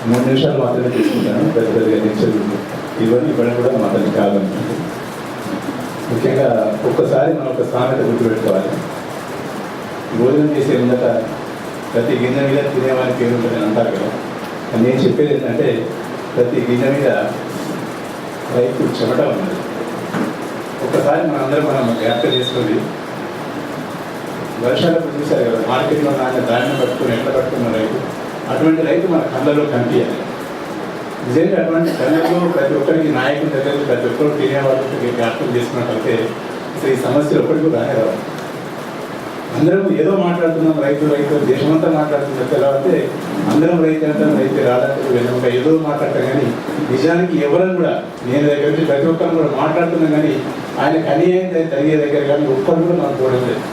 3 నిమిషాలు మాత్రమే తీసుకుంటాను. పెద్ద పెద్దగా లెక్చర్లు ఇవన్నీ ఇవ్వడం కూడా మాత్రమే కాదనుకుంటుంది. ముఖ్యంగా ఒక్కసారి మనం ఒక సామెత గుర్తుపెట్టుకోవాలి. భోజనం చేసే ముందట ప్రతి గిన్నె మీద తినేవాని పేరు ఉంటుందని అంటారు కదా. నేను చెప్పేది ఏంటంటే ప్రతి గిన్నె మీద రైతు చెమట ఉన్నది. ఒక్కసారి మనం జ్ఞాపకం చేసుకొని వర్షాలకు చూశారు కదా, మార్కెట్లో నాన్న ధాన్యం పట్టుకుని ఎట్లా పట్టుకున్న రైతు, అటువంటి రైతు మన కళ్ళలో కనిపించాలి. నిజంగా అటువంటి కళ్ళలో ప్రతి ఒక్కరికి నాయకుల దగ్గర ప్రతి ఒక్కరు తినేవాళ్ళకి జ్ఞాపకం చేసుకున్నట్లయితే అసలు ఈ సమస్యలు ఒక్కడికి రానే రావు. అందరం ఏదో మాట్లాడుతున్నాం, రైతు రైతు దేశమంతా మాట్లాడుతున్నారు. ఎలా అంటే అందరం రైతు అంటాం, రైతు రాదంటే వెనుక ఏదో మాట్లాడతాం. కానీ నిజానికి ఎవరని కూడా నేను దగ్గర నుంచి ప్రతి ఒక్కరు కూడా మాట్లాడుతున్నాం. కానీ ఆయన కనీయంగా జరిగే దగ్గర కానీ ఒక్కరు కూడా మనకు పోవడం లేదు.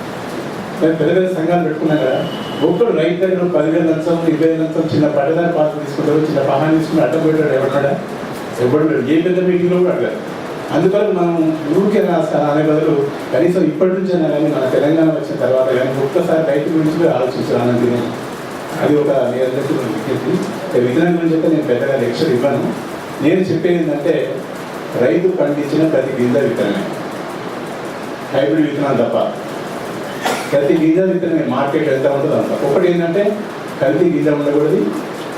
పెద్ద పెద్ద సంఘాలు పెట్టుకున్నాం కదా, ఒక్కడు రైతు దగ్గర 10,000 లంచం 20,000 లంచం చిన్న పట్టదారి పాత్ర తీసుకుంటారు, చిన్న పహాన్ని తీసుకుని అడ్డం పెట్టాడు. ఎవరున్నాడా? ఎవడు ఏ పెద్ద మీటింగ్లో కూడా అడగారు. అందువల్ల మనం ఊరికే అనే బదులు కనీసం ఇప్పటి నుంచి అయినా కానీ మన తెలంగాణ వచ్చిన తర్వాత కానీ ఒక్కసారి రైతు గురించి కూడా ఆలోచించాలని అది ఒక నేను విజ్ఞప్తి. విధానం గురించి అయితే నేను పెద్దగా లెక్చర్ ఇవ్వను. నేను చెప్పేది ఏంటంటే రైతు పండించిన ప్రతి గింజ విత్తనమే, హైబ్రిడ్ విత్తనాలు తప్ప. ప్రతి గింజ విత్తనమే మార్కెట్ ఎంత ఉంటుందో అంత. ఒకటి ఏంటంటే కల్తీ గింజ ఉండకూడదు,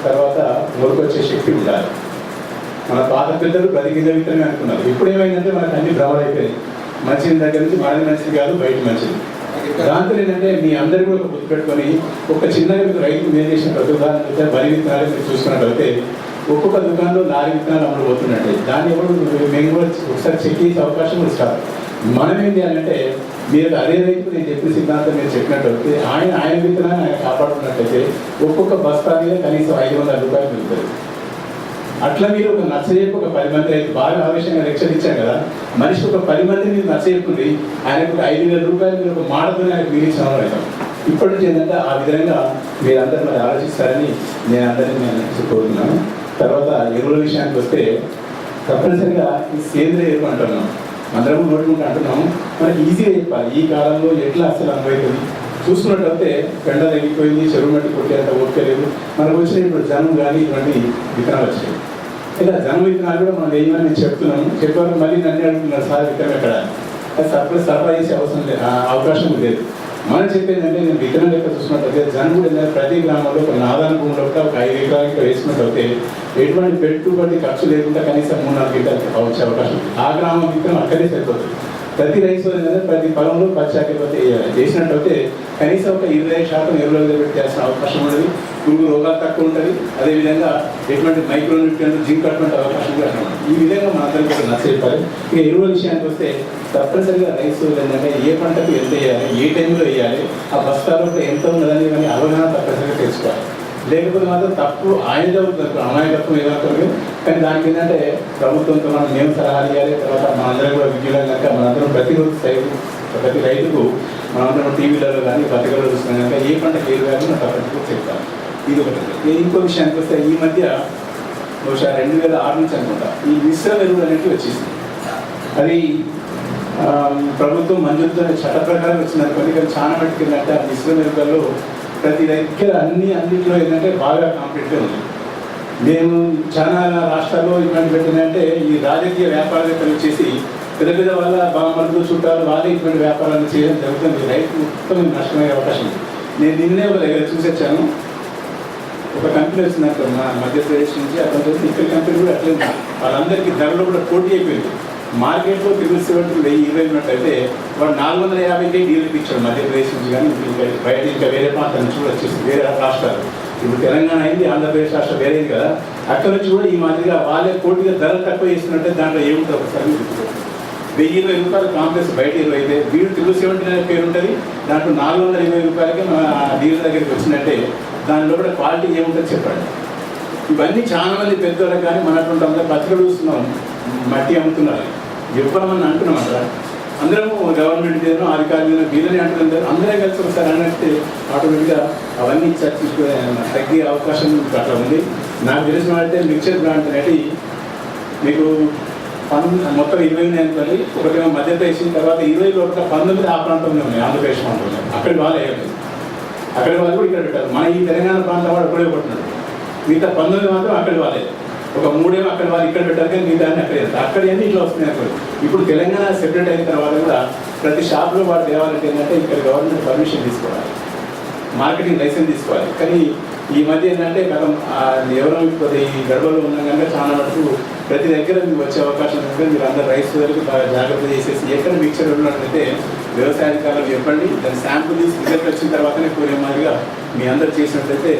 తర్వాత మొలకొచ్చే శక్తి ఉండాలి. మన పాత పెద్దలు ప్రతి గింజ విత్తనమే అనుకున్నారు. ఇప్పుడు ఏమైందంటే మనకు అన్ని భ్రమలు అయిపోయాయి. మంచిది దగ్గర నుంచి మనది మంచిది కాదు, బయట మంచిది. దాంతో ఏంటంటే మీ అందరూ కూడా ఒక గుర్తుపెట్టుకొని ఒక చిన్నగా మీకు రైతు మేలు చేసిన ప్రతి ఉదాహరణ వరి విత్తనాలు మీరు చూసుకున్నట్లయితే ఒక్కొక్క దుకాణంలో 4 విత్తనాలు అమలు పోతున్నట్టే. దాన్ని ఎవరు మేము కూడా ఒకసారి చెక్ చేసే అవకాశం కూడా ఇస్తారు. మనం ఏం చేయాలంటే మీరు అదే రైతు నేను చెప్పిన సిద్ధాంతం మీరు చెప్పినట్లయితే ఆయన విత్తనాన్ని ఆయన కాపాడుకున్నట్లయితే ఒక్కొక్క బస్తా మీద కనీసం 500 రూపాయలు మిగులుతుంది. అట్లా మీరు ఒక నచ్చజెప్పి ఒక 10 మంది రైతు బాగా ఆవేశంగా లెక్చర్ ఇచ్చారు కదా, మనిషి ఒక 10 మంది మీరు నచ్చజెప్పుంది ఆయనకు 5,000 రూపాయలు మీరు ఒక మాటతో ఆయనకు మిగిలించిన రైతాం. ఇప్పటి నుంచి ఏంటంటే ఆ విధంగా మీరందరూ మరి ఆలోచిస్తారని నేను కోరుతున్నాను. తర్వాత ఎరువుల విషయానికి వస్తే తప్పనిసరిగా ఈ సేంద్రియ ఎరువు అంటున్నాం, అందరము నోటుకుంటూ అంటున్నాము. మనకి ఈజీగా చెప్పాలి ఈ కాలంలో ఎట్లా అసలు అనుభవిస్తుంది. చూసుకున్నట్లయితే పెండ తగ్గిపోయింది, చెరువు మట్టి కొట్టేంత ఓపికలేదు. మనకు వచ్చిన ఇప్పుడు జనం కానీ ఇటువంటి విత్తనాలు వచ్చాయి. ఇలా జనం విత్తనాలు కూడా మనం వేయమని నేను చెప్తున్నాను. చెప్పాను మళ్ళీ నన్ను అడుగుతున్నారు సార్ విత్తనం ఎక్కడ, అది సరఫరా చేసే అవసరం లేదు, అవకాశం లేదు. మనం చెప్పేందంటే నేను విత్తనం లెక్క చూసుకున్నట్లయితే జనం కూడా ప్రతి గ్రామంలో ఒక ఆదాన భూమిలో కూడా ఒక 5 ఎకరాలకి వేసుకున్నట్లయితే ఎటువంటి పెట్టుబడి ఖర్చు లేకుండా కనీసం 3-4 గంటలకి వచ్చే అవకాశం ఉంది. ఆ గ్రామం విత్తనం అక్కడే సరిపోతుంది. ప్రతి రైతు ఏంటంటే ప్రతి పొలంలో పచ్చాకపోతే చేసినట్లయితే కనీసం ఒక 25% ఎరువులు పెట్టాల్సిన అవకాశం ఉంటుంది. పురుగు రోగాలు తక్కువ ఉంటుంది. అదేవిధంగా ఎటువంటి మైక్రో న్యూట్రియన్స్ జింక్ అటువంటి అవకాశం కూడా ఉంటుంది. ఈ విధంగా మనందరికీ కూడా నచ్చజెప్పాలి. ఇక ఎరువుల విషయానికి వస్తే తప్పనిసరిగా రైతు ఏంటంటే ఏ పంటకు ఎంత వేయాలి, ఏ టైంలో వేయాలి, ఆ బస్తాలో ఎంత ఉన్నదని ఇవన్నీ అవగాహన తప్పనిసరిగా తెలుసుకోవాలి. లేకపోతే మాత్రం తప్పు ఆయన చదువుతున్నారు, అమాయకత్వం ఏదవుతుంది. కానీ దానికి ఏంటంటే ప్రభుత్వంతో మనం మేము సలహాలు ఇవ్వాలి. తర్వాత మనందరం కూడా విద్యులు కనుక మనందరం ప్రతిరోజు ప్రతి రైతుకు మనందరం టీవీలలో కానీ పత్రికల్లో చూస్తున్నాం కనుక ఏ పంటకు ఏది వేయాలో నాకు తప్పనిసరిగా చెప్తాను. ఇది ఒకటి. నేను ఇంకో విషయానికి వస్తే ఈ మధ్య బహుశా 2006 నుంచి అనుకుంటా ఈ మిశ్రమ ఎరువులు అనేవి వచ్చేసింది. అది ప్రభుత్వం మంజూరుతో చట్ట ప్రకారం వచ్చిందనుకోండి. కానీ చాలా మట్టుకు ఏంటంటే ఆ మిశ్రమ ఎరువులలో ప్రతి దగ్గర అన్నింటిలో ఏంటంటే బాగా కాంపిటేటివ్ ఉంది. మేము చాలా రాష్ట్రాల్లో ఇటువంటి పెట్టిందంటే ఈ రాజకీయ వ్యాపారవేత్తలు వచ్చేసి పెద్ద పెద్ద వాళ్ళ బామర్లు చుట్టాలు వాళ్ళే ఇటువంటి వ్యాపారాలు చేయడం జరుగుతుంది. రైతు మొత్తం నష్టమయ్యే అవకాశం ఉంది. నేను నిన్నే ఒక దగ్గర చూసి వచ్చాను. ఒక కంపెనీ వచ్చిందంటే మధ్యప్రదేశ్ నుంచి అతను ఇక్కడ కంపెనీ కూడా అట్లే ఉంది. వాళ్ళందరికీ ధరలో కూడా పోటీ అయిపోయింది. మార్కెట్లో 1020 ఉన్నట్టయితే వాడు 450కే డీల్ ఇచ్చాడు మధ్యప్రదేశ్ నుంచి. కానీ బయట ఇంకా వేరే ప్రాంతం నుంచి కూడా వచ్చేసి వేరే రాష్ట్రాలు, ఇప్పుడు తెలంగాణ అయింది, ఆంధ్రప్రదేశ్ రాష్ట్రం వేరేది కదా, అక్కడ నుంచి కూడా ఈ మాదిరిగా వాళ్ళే పోటీగా ధరలు తక్కువ చేస్తున్నట్టే దాంట్లో ఏముంటుంది ఒకసారి 1020 రూపాయలు కాంప్లెక్స్ బయట 20 అయితే వీడు 370 పేరు ఉంటుంది. దాంట్లో 420 రూపాయలకి మన డీలర్ దగ్గరికి వచ్చినట్టే దానిలో కూడా క్వాలిటీ ఏముంటుంది చెప్పండి. ఇవన్నీ చాలా మంది పెద్దవాళ్ళకి కానీ మనటువంటి అందరూ పత్రికలు చూస్తున్నాం, మట్టి అమ్ముతున్నారు. ఇవ్వమని అంటున్నాం అక్కడ అందరము గవర్నమెంట్ ఏదో అధికారులు వీళ్ళని అంటున్నారు. అందరే కలిసి ఒకసారి అన్నట్టు ఆటోమేటిక్గా అవన్నీ చర్చించుకునే తగ్గే అవకాశం అట్లా ఉంది. నాకు తెలిసిన వాడితే మిక్చర్ ప్లాంట్ అనేది మీకు మొత్తం 20 ఉన్నాయి అనుకోండి. ఒకటేమో మధ్యప్రదేశ్, తర్వాత 20 లోపల 19 ఆ ప్రాంతంలో ఉన్నాయి, ఆంధ్రప్రదేశ్ ప్రాంతంలో. అక్కడి వాళ్ళు వేయలేదు, అక్కడి వాళ్ళు కూడా ఇక్కడ పెట్టారు. మన ఈ తెలంగాణ ప్రాంతం వాడు అక్కడే పడుతున్నాడు. మిగతా 19 మాత్రం అక్కడి వాళ్ళే. ఒక 3 అక్కడ వాళ్ళు ఇక్కడ పెట్టారు కానీ మిగతా అన్ని అక్కడే అక్కడ అన్నీ ఇట్లా వస్తున్నాయి అక్కడ. ఇప్పుడు తెలంగాణ సెపరేట్ అయిన తర్వాత కూడా ప్రతి షాప్లో వాడు తేవాలంటే ఏంటంటే ఇక్కడ గవర్నమెంట్ పర్మిషన్ తీసుకోవాలి, మార్కెటింగ్ లైసెన్స్ తీసుకోవాలి. కానీ ఈ మధ్య ఏంటంటే గతం ఎవరో ఇప్పుడు ఈ గడపలో ఉన్నాం కనుక చాలా వరకు ప్రతి దగ్గర మీకు వచ్చే అవకాశం ఉంది. మీరు అందరూ రైస్ వరకు బాగా జాగ్రత్త చేసేసి ఎక్కడ మిక్చర్ ఉన్నట్లయితే వ్యవసాయాధికారులు చెప్పండి, దాని శాంపుల్ తీసి రిజల్ట్ వచ్చిన తర్వాతనే కోరే మాదిరిగా మీ అందరు చేసినట్లయితే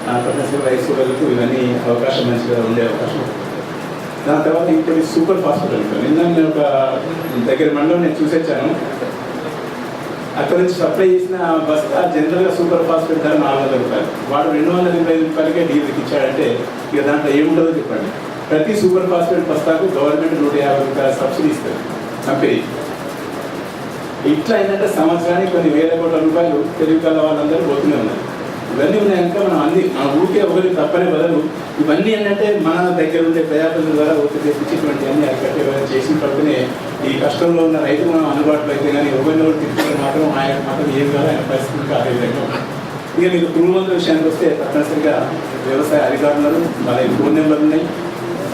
తప్పనిసరిగా రైస్ వరకు ఇవన్నీ అవకాశం మంచిగా ఉండే అవకాశం. దాని తర్వాత ఇంకోటి సూపర్ ఫాస్ఫేట్. నిన్న నేను ఒక దగ్గర మండలం నేను చూసొచ్చాను. అక్కడ నుంచి సప్లై చేసిన బస్తా జనరల్గా సూపర్ ఫాస్ఫేట్ ధర 400 రూపాయలు, వాడు 225 రూపాయలకే డీజిల్కి ఇచ్చాడంటే ఇక దాంట్లో ఏముంటుందో చెప్పండి. ప్రతి సూపర్ ఫాస్ఫేట్ బస్తాకు గవర్నమెంట్ 150 రూపాయల సబ్సిడీ ఇస్తుంది కంపెనీ. ఇట్లా ఏంటంటే సంవత్సరానికి కొన్ని వేల కోట్ల రూపాయలు తెలుగు కళ వాళ్ళందరూ పోతూనే ఉన్నారు. ఇవన్నీ ఉన్నాయనుక మనం అన్ని మన ఊరికే ఒకరికి తప్పనే బదులు ఇవన్నీ ఏంటంటే మన దగ్గర ఉండే ప్రజాప్రతినిధుల ద్వారా ఒత్తిడి తెప్పించేటువంటి అన్ని అరికట్టే చేసిన పట్టుకునే ఈ కష్టంలో ఉన్న రైతు మనం అందుబాటులో అయితే కానీ ఎవరినెవరు తిట్టుకుని మాత్రం ఆయన మాత్రం ఏం కాదు, ఆయన పరిస్థితులకు అదే విధంగా ఉన్నాయి. ఇక మీకు పురుగుమందుల విషయానికి వస్తే తప్పనిసరిగా వ్యవసాయ అధికారులు వాళ్ళ ఫోన్ నెంబర్లు ఉన్నాయి,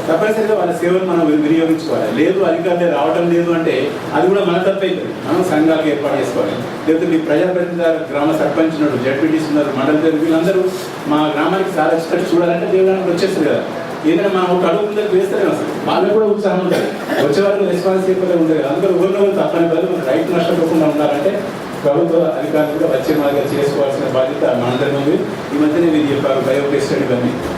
తప్పనిసరిగా వాళ్ళ సేవలు మనం వినియోగించుకోవాలి. లేదు అధికారులు రావడం లేదు అంటే అది కూడా మన తప్పైతుంది, మనం సంఘాలకు ఏర్పాటు చేసుకోవాలి. లేకపోతే మీ ప్రజాప్రతినిధి గ్రామ సర్పంచ్ ఉన్నారు, జడ్పీటీసీ ఉన్నారు, మండల పేరు, వీళ్ళందరూ మా గ్రామానికి చాలా ఇష్టం చూడాలంటే దేవుడానికి వచ్చేస్తారు కదా. ఏదైనా మనం ఒక అడుగు ముందరికి వేస్తేనే అసలు వాళ్ళకి కూడా ఉత్సాహం ఉంటుంది, వచ్చేవారికి రెస్పాన్స్ చేయకుండా ఉంటుంది కదా. అందరూ ఊరిలో తప్పని బదులు రైతు నష్టపోకుండా ఉండాలంటే ప్రభుత్వ అధికారులు కూడా వచ్చే మాదిరిగా చేసుకోవాల్సిన బాధ్యత మనందరి ఉంది. ఈ మధ్యనే మీరు చెప్పారు బయోటెస్ట్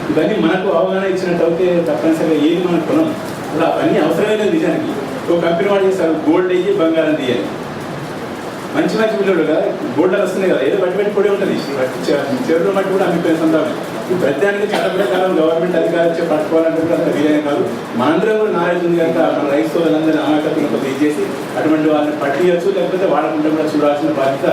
ఇవన్నీ మనకు అవగాహన ఇచ్చినట్టు అయితే తప్పనిసరిగా ఏది మనం కొనం అలా అవన్నీ అవసరమే లేదు. నిజానికి ఒక కంపెనీ వాడు చేస్తారు గోల్డ్ అయ్యి బంగారం తీయాలి, మంచి మంచి పిల్లలు కదా గోల్డ్లు వస్తున్నాయి కదా, ఏదో బట్టి పెట్టుకోవడం ఉంటుంది. చెరువులో మట్టి కూడా అమ్మిపోయిన సంతానం. ఈ ప్రత్యేకంగా చట్ట ప్రకారం గవర్నమెంట్ అధికారులు పట్టుకోవాలంటే కూడా అంత వీలైన కాదు. మనందరం కూడా నాలెడ్జ్ ఉంది కనుక మన రైతు సోదరులందరూ నాయకత్వం కొద్దిగా ఇచ్చేసి అటువంటి వాళ్ళని పట్టియచ్చు, లేకపోతే వాడకుండా కూడా చూడాల్సిన బాధ్యత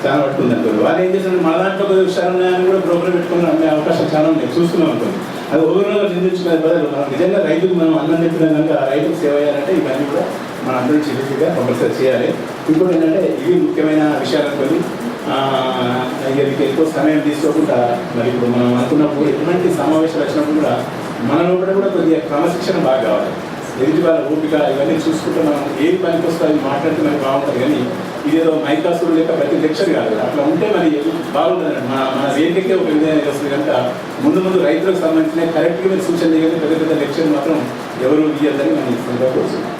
చాలా పట్టు ఉంది అనుకోండి. వాళ్ళు ఏం చేస్తున్నారు, మన దాంట్లో కొద్దిగా విషయాలు ఉన్నాయని కూడా ప్రోగ్రామ్ పెట్టుకుని అమ్మే అవకాశం చాలా ఉన్నాయి, చూస్తున్నాం అనుకోండి. అది ఓవరాల్గా నిందించుకునే బదులు మనం నిజంగా రైతుకు మనం అన్నం చెప్పినా కనుక రైతుకు సేవ చేయాలంటే ఇవన్నీ కూడా మన అందరూ చిరుగా కంపల్సరీ చేయాలి. ఇంకోటి ఏంటంటే ఇవి ముఖ్యమైన విషయాలు అనుకోని వీరికి ఎక్కువ సమయం తీసుకోకుండా మరి ఇప్పుడు మనం అనుకున్నప్పుడు ఎటువంటి సమావేశాలు వచ్చినప్పుడు కూడా మన లోపల కూడా కొద్దిగా క్రమశిక్షణ బాగా కావాలి. ఎదుటి వాళ్ళ ఓపిక ఇవన్నీ చూసుకుంటే మనం ఏది పనికి వస్తే అది మాట్లాడితే మనకి బాగుంటుంది. కానీ ఇదేదో మైకాసులు లేక ప్రతి లెక్చర్ కాదు, అట్లా ఉంటే మరి బాగుంటుంది. మన వేదికే ఒక విధంగా వస్తుంది కనుక ముందు రైతులకు సంబంధించిన కరెక్ట్గా మీరు సూచన చేయాలి. పెద్ద పెద్ద లెక్చర్ మాత్రం ఎవరు ఇయ్యద్దని మనం కోరుతున్నాం.